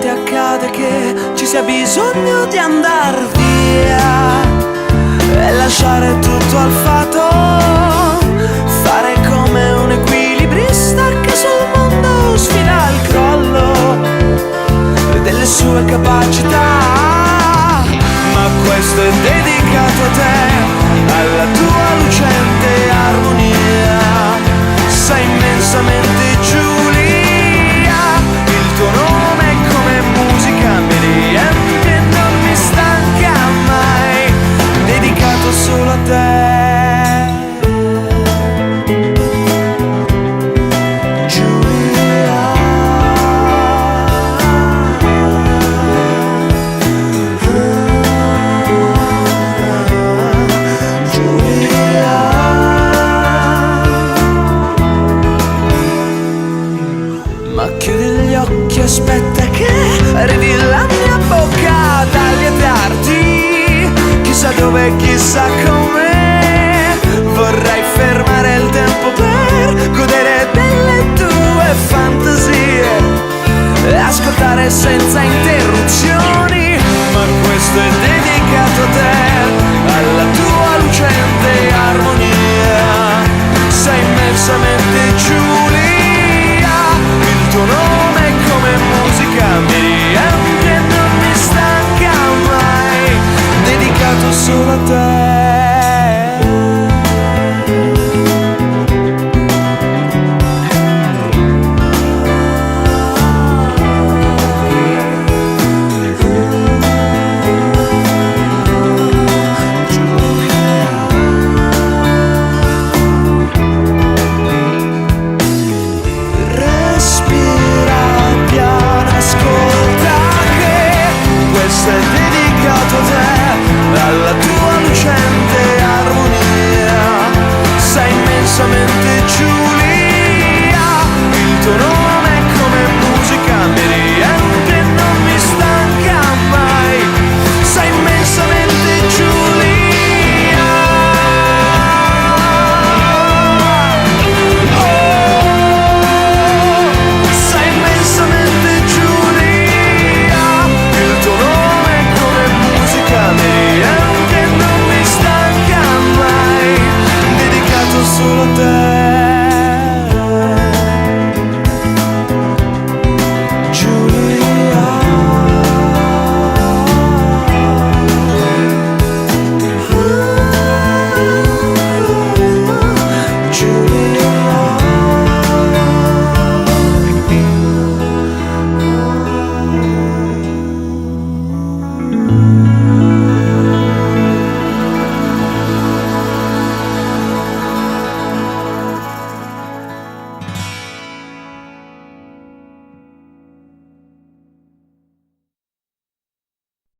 volte accade che ci sia bisogno di andar via e lasciare tutto al fato, fare come un equilibrista che sul mondo sfida il crollo delle sue capacità. Ma questo è dedicato a te, alla tua lucente armonia. Sei immensamente Giulia, il tuo nome è come musica, mi riempie e non mi stanca mai, dedicato solo a te. Ma chiudi gli occhi, aspetta che arrivi la mia bocca ad allietarti. Chissà dove, chissà come. Vorrei fermare il tempo per godere delle tue fantasie e ascoltare senza interruzioni. Ma questo è dedicato a te, alla tua lucente armonia. Sei immensamente Giulia, il tuo nome è come musica, mi riempie e non mi stanca mai, dedicato solo a te.